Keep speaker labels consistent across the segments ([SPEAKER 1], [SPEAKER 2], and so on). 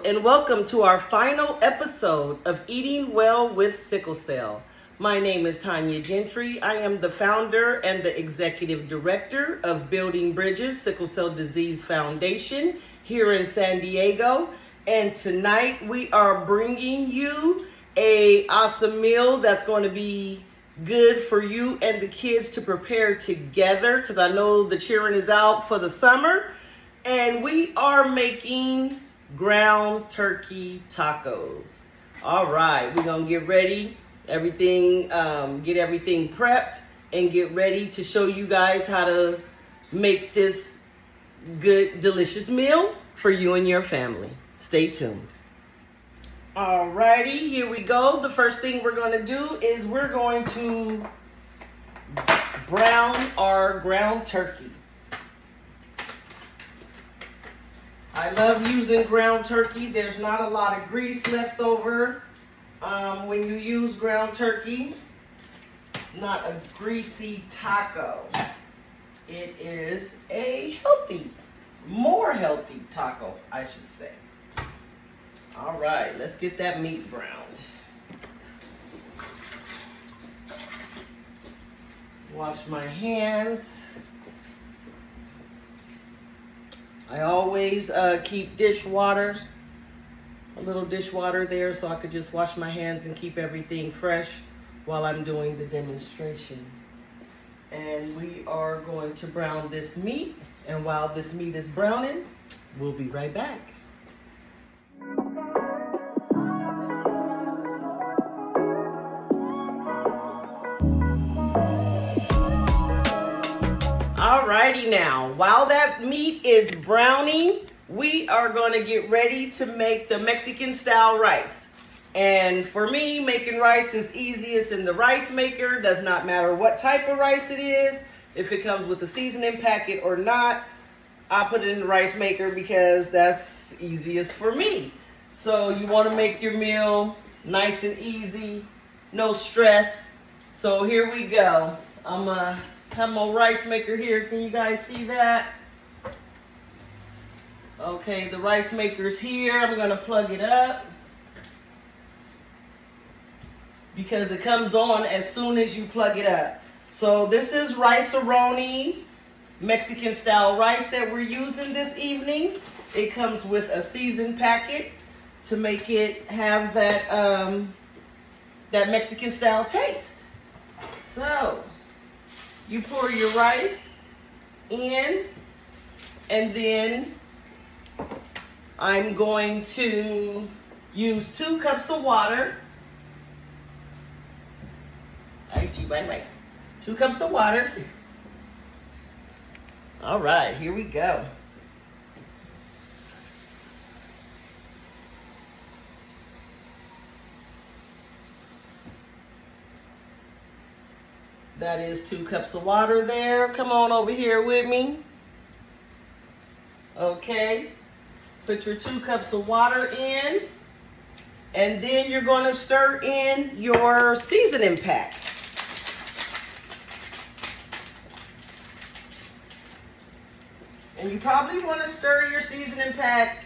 [SPEAKER 1] and welcome to our final episode of Eating Well with Sickle Cell. My name is Tanya Gentry. I am the founder and the executive director of Building Bridges Sickle Cell Disease Foundation here in San Diego. And tonight we are bringing you an awesome meal that's going to be good for you and the kids to prepare together, because I know the cheering is out for the summer. And we are making ground turkey tacos. All right, we're gonna get ready, get everything prepped and get ready to show you guys how to make this good, delicious meal for you and your family. Stay tuned. All righty, here we go. The first thing we're gonna do is we're going to brown our ground turkey. I love using ground turkey. There's not a lot of grease left over when you use ground turkey. Not a greasy taco. It is a more healthy taco, I should say. All right, let's get that meat browned. Wash my hands. I always keep a little dishwater there, so I could just wash my hands and keep everything fresh while I'm doing the demonstration. And we are going to brown this meat, and while this meat is browning, we'll be right back. Alrighty now, while that meat is browning, we are going to get ready to make the Mexican style rice. And for me, making rice is easiest in the rice maker. Does not matter what type of rice it is, if it comes with a seasoning packet or not. I put it in the rice maker because that's easiest for me. So you want to make your meal nice and easy, no stress. So here we go. I'm have my rice maker here. Can you guys see that? Okay, the rice maker's here. I'm gonna plug it up because it comes on as soon as you plug it up. So this is rice-a-roni, Mexican style rice that we're using this evening. It comes with a seasoned packet to make it have that that Mexican style taste. So you pour your rice in, and then I'm going to use 2 cups of water. 2 cups of water. All right, here we go. That is 2 cups of water there. Come on over here with me. Okay. Put your 2 cups of water in. And then you're going to stir in your seasoning pack. And you probably want to stir your seasoning pack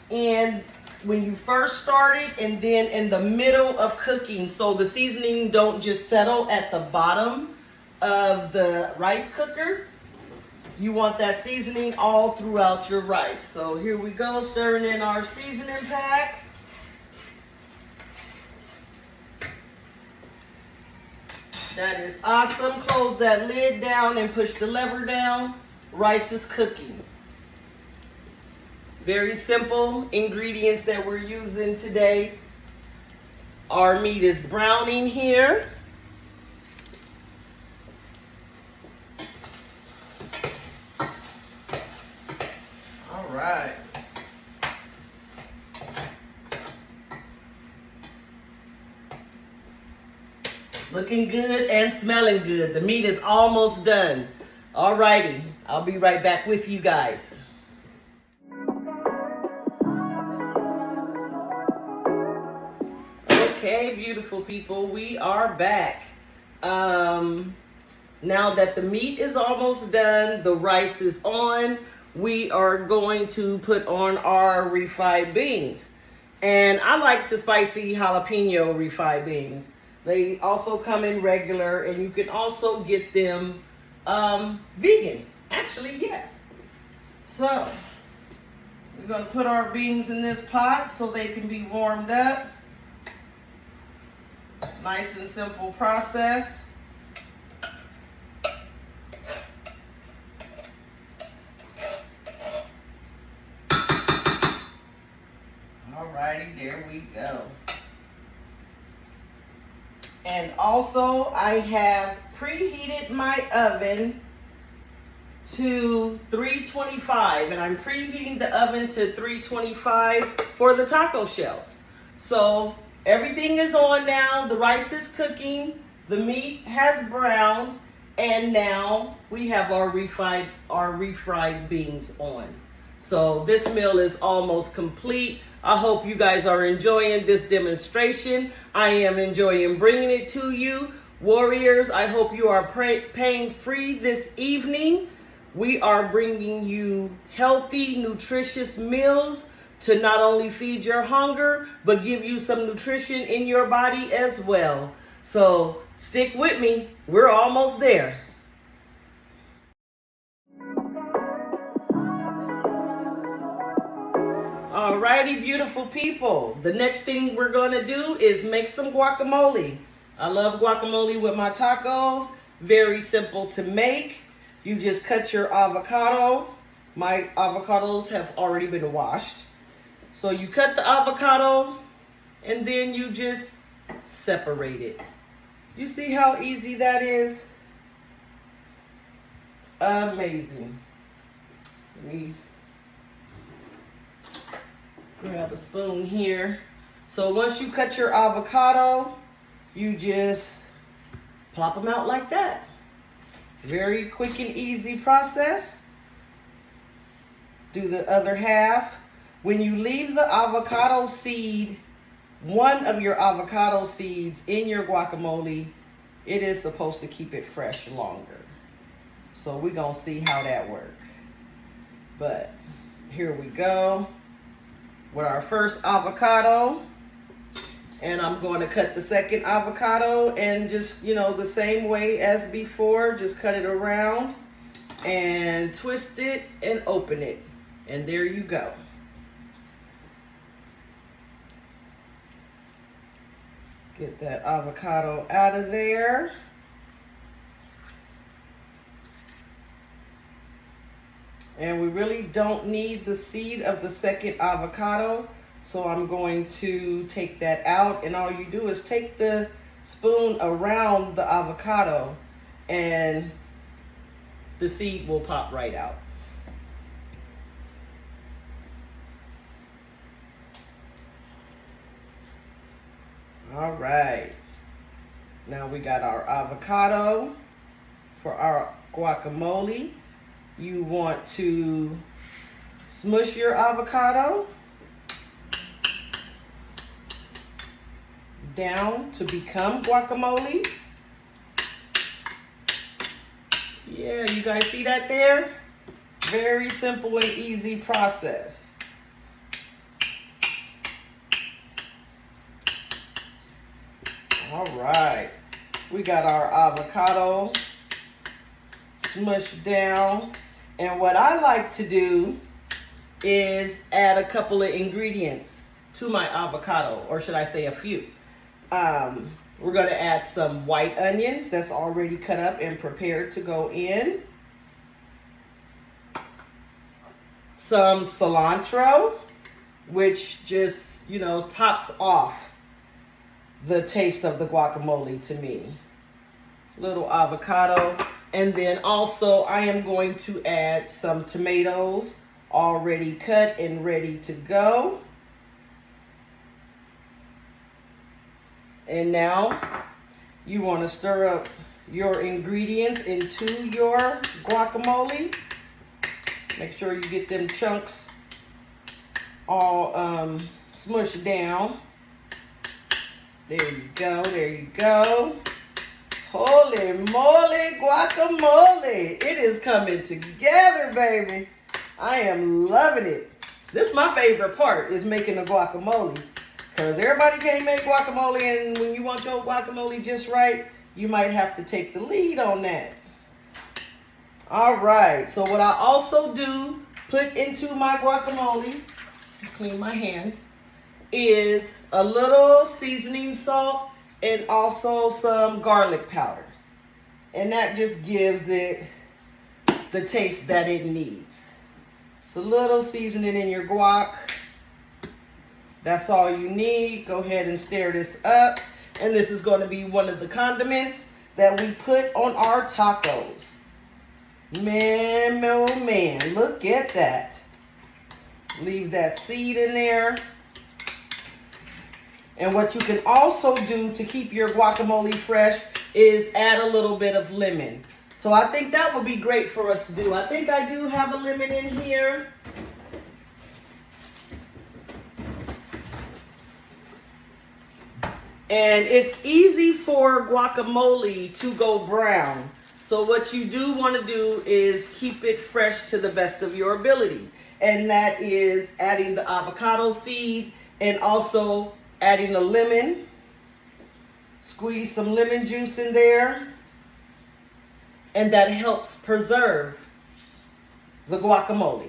[SPEAKER 1] in when you first start it and then in the middle of cooking, so the seasoning don't just settle at the bottom of the rice cooker. You want that seasoning all throughout your rice. So here we go, stirring in our seasoning pack. That is awesome. Close that lid down and push the lever down. Rice is cooking. Very simple ingredients that we're using today. Our meat is browning here. All right. Looking good and smelling good. The meat is almost done. All righty. I'll be right back with you guys. Okay, beautiful people, we are back. Now that the meat is almost done, the rice is on, we are going to put on our refried beans. And I like the spicy jalapeno refried beans. They also come in regular, and you can also get them vegan. Actually, yes. So we're going to put our beans in this pot so they can be warmed up. Nice and simple process. Alrighty, there we go. And also, I have preheated my oven to 325, and I'm preheating the oven to 325 for the taco shells. So everything is on now. The rice is cooking, the meat has browned, and now we have our refried beans on. So this meal is almost complete. I hope you guys are enjoying this demonstration. I am enjoying bringing it to you. Warriors, I hope you are pain free this evening. We are bringing you healthy, nutritious meals to not only feed your hunger, but give you some nutrition in your body as well. So stick with me. We're almost there. Alrighty, beautiful people. The next thing we're going to do is make some guacamole. I love guacamole with my tacos. Very simple to make. You just cut your avocado. My avocados have already been washed. So you cut the avocado and then you just separate it. You see how easy that is? Amazing. Let me grab a spoon here. So once you cut your avocado, you just plop them out like that. Very quick and easy process. Do the other half. When you leave the avocado seed, one of your avocado seeds in your guacamole, it is supposed to keep it fresh longer. So we're gonna see how that works. But here we go with our first avocado. And I'm going to cut the second avocado and just, the same way as before, just cut it around and twist it and open it. And there you go. Get that avocado out of there. And we really don't need the seed of the second avocado. So I'm going to take that out, and all you do is take the spoon around the avocado and the seed will pop right out. All right. Now we got our avocado for our guacamole. You want to smush your avocado down to become guacamole. Yeah, you guys see that there? Very simple and easy process. All right, we got our avocado smushed down. And what I like to do is add a couple of ingredients to my avocado, or should I say a few. We're going to add some white onions that's already cut up and prepared to go in. Some cilantro, which just, tops off the taste of the guacamole to me. Little avocado. And then also I am going to add some tomatoes already cut and ready to go. And now you want to stir up your ingredients into your guacamole. Make sure you get them chunks all smushed down. There you go, there you go. Holy moly guacamole. It is coming together, baby. I am loving it. This is my favorite part, is making the guacamole. Because everybody can't make guacamole, and when you want your guacamole just right, you might have to take the lead on that. All right, so what I also do, put into my guacamole, clean my hands, is a little seasoning salt and also some garlic powder. And that just gives it the taste that it needs. It's a little seasoning in your guac. That's all you need. Go ahead and stir this up. And this is going to be one of the condiments that we put on our tacos. Man, oh man, look at that. Leave that seed in there. And what you can also do to keep your guacamole fresh is add a little bit of lemon. So I think that would be great for us to do. I think I do have a lemon in here. And it's easy for guacamole to go brown. So what you do want to do is keep it fresh to the best of your ability. And that is adding the avocado seed and also adding a lemon. Squeeze some lemon juice in there. And that helps preserve the guacamole.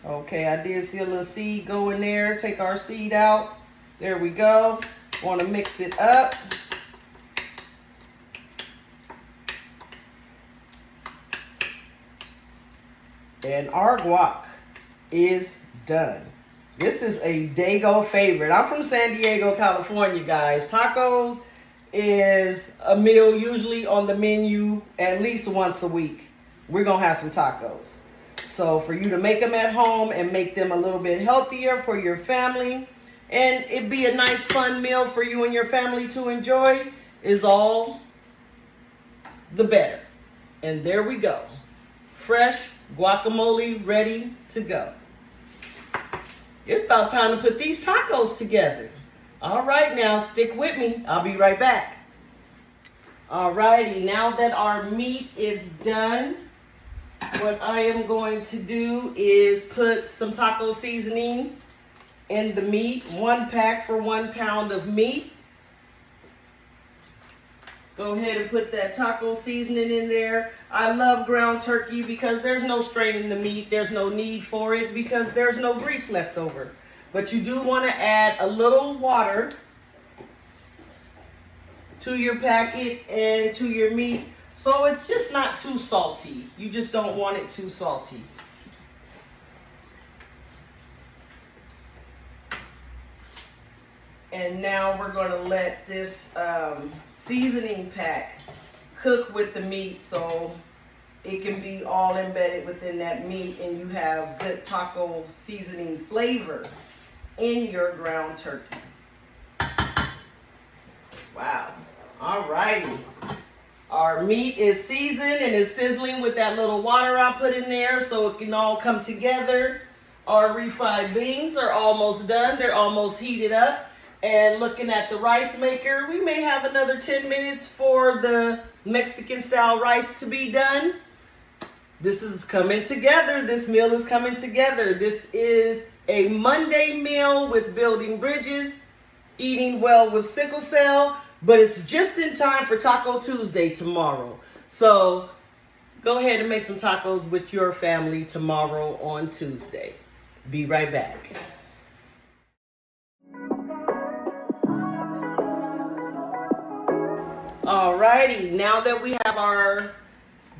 [SPEAKER 1] Okay, I did see a little seed go in there. Take our seed out. There we go. Want to mix it up. And our guac is done. This is a Dago favorite. I'm from San Diego, California, guys. Tacos is a meal usually on the menu at least once a week. We're going to have some tacos. So for you to make them at home and make them a little bit healthier for your family, and it'd be a nice fun meal for you and your family to enjoy, is all the better. And there we go. Fresh guacamole ready to go. It's about time to put these tacos together. All right, now stick with me. I'll be right back. All righty, now that our meat is done, what I am going to do is put some taco seasoning in the meat. 1 pack for 1 pound of meat. Go ahead and put that taco seasoning in there. I love ground turkey because there's no strain in the meat. There's no need for it because there's no grease left over. But you do want to add a little water to your packet and to your meat, so it's just not too salty. You just don't want it too salty. And now we're going to let this seasoning pack cook with the meat so it can be all embedded within that meat and you have good taco seasoning flavor in your ground turkey. Wow. All righty. Our meat is seasoned and is sizzling with that little water I put in there so it can all come together. Our refried beans are almost done. They're almost heated up. And looking at the rice maker, we may have another 10 minutes for the Mexican style rice to be done. This is coming together. This meal is coming together. This is a Monday meal with Building Bridges, Eating Well with Sickle Cell, but it's just in time for Taco Tuesday tomorrow. So go ahead and make some tacos with your family tomorrow on Tuesday. Be right back. Alrighty, now that we have our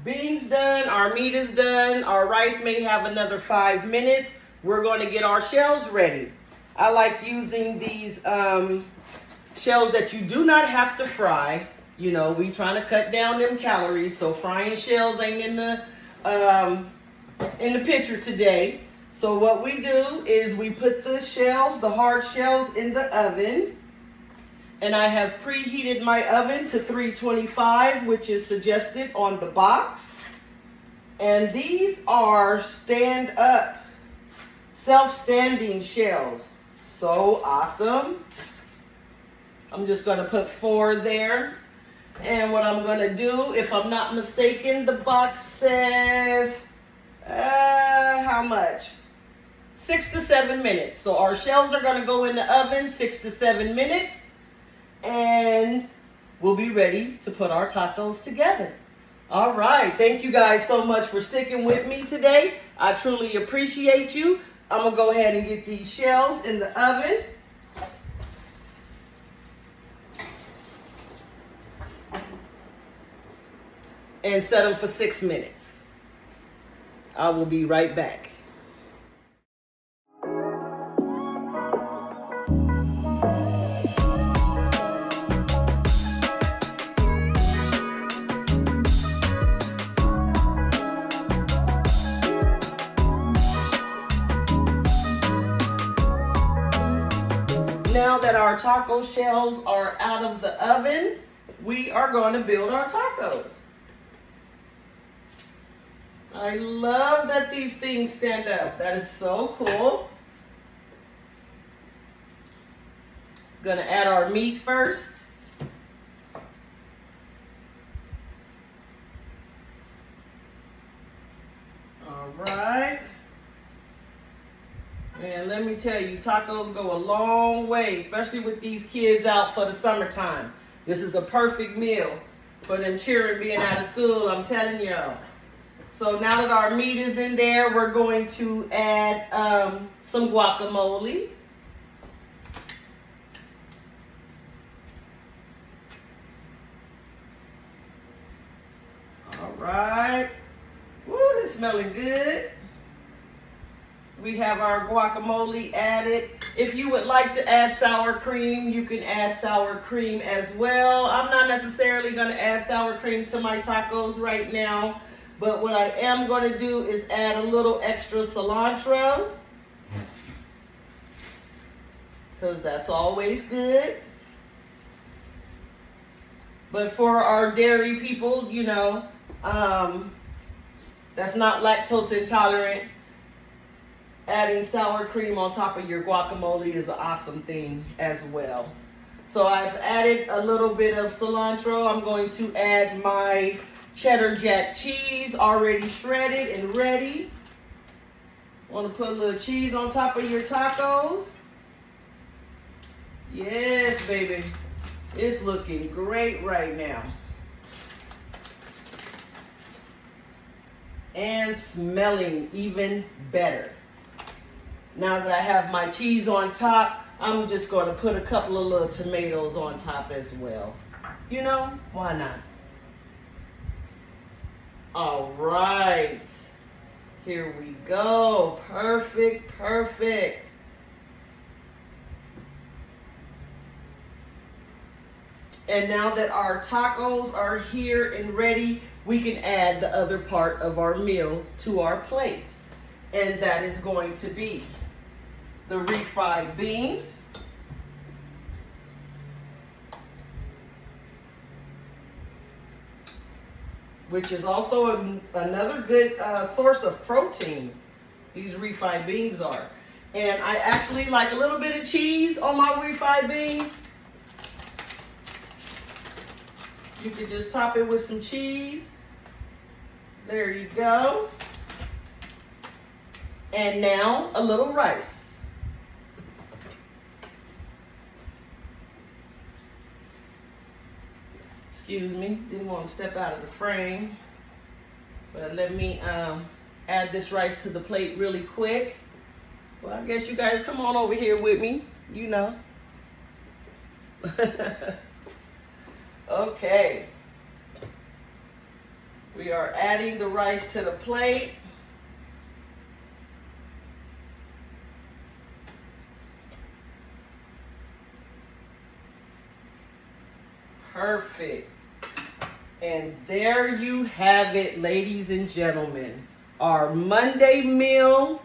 [SPEAKER 1] beans done, our meat is done, our rice may have another 5 minutes, we're going to get our shells ready. I like using these shells that you do not have to fry. You know, we trying to cut down them calories, so frying shells ain't in the picture today. So what we do is we put the shells, the hard shells, in the oven. And I have preheated my oven to 325, which is suggested on the box. And these are stand-up, self-standing shells. So awesome. I'm just going to put 4 there. And what I'm going to do, if I'm not mistaken, the box says How much? 6 to 7 minutes. So our shells are going to go in the oven 6 to 7 minutes. And we'll be ready to put our tacos together. All right. Thank you guys so much for sticking with me today. I truly appreciate you. I'm going to go ahead and get these shells in the oven. And set them for 6 minutes. I will be right back. Now that our taco shells are out of the oven, we are going to build our tacos. I love that these things stand up. That is so cool. Gonna add our meat first. All right. And let me tell you, tacos go a long way, especially with these kids out for the summertime. This is a perfect meal for them children being out of school, I'm telling y'all. So now that our meat is in there, we're going to add some guacamole. All right. Woo, this is smelling good. We have our guacamole added. If you would like to add sour cream, you can add sour cream as well. I'm not necessarily going to add sour cream to my tacos right now. But what I am going to do is add a little extra cilantro, because that's always good. But for our dairy people, you know, that's not lactose intolerant, adding sour cream on top of your guacamole is an awesome thing as well. So I've added a little bit of cilantro. I'm going to add my cheddar jack cheese already shredded and ready. Want to put a little cheese on top of your tacos? Yes, baby. It's looking great right now. And smelling even better. Now that I have my cheese on top, I'm just going to put a couple of little tomatoes on top as well. You know, why not? All right, here we go. Perfect, perfect. And now that our tacos are here and ready, we can add the other part of our meal to our plate. And that is going to be the refried beans, which is also another good source of protein. These refried beans are. And I actually like a little bit of cheese on my refried beans. You can just top it with some cheese. There you go. And now a little rice. Excuse me, didn't want to step out of the frame. But let me add this rice to the plate really quick. Well, I guess you guys come on over here with me, you know. Okay. We are adding the rice to the plate. Perfect. And there you have it, ladies and gentlemen. Our Monday meal,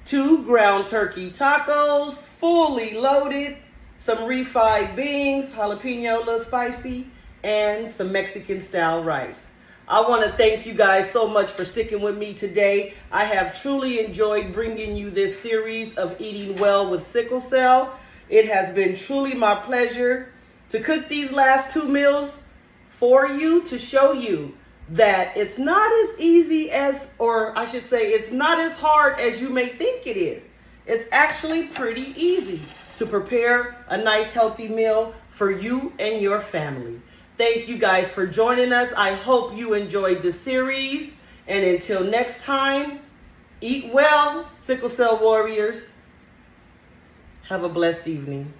[SPEAKER 1] 2 ground turkey tacos, fully loaded, some refried beans, jalapeno, a little spicy, and some Mexican style rice. I want to thank you guys so much for sticking with me today. I have truly enjoyed bringing you this series of Eating Well with Sickle Cell. It has been truly my pleasure to cook these last 2 meals for you, to show you that it's not as easy as, or I should say, it's not as hard as you may think it is. It's actually pretty easy to prepare a nice healthy meal for you and your family. Thank you guys for joining us. I hope you enjoyed the series. And until next time, eat well, Sickle Cell Warriors. Have a blessed evening.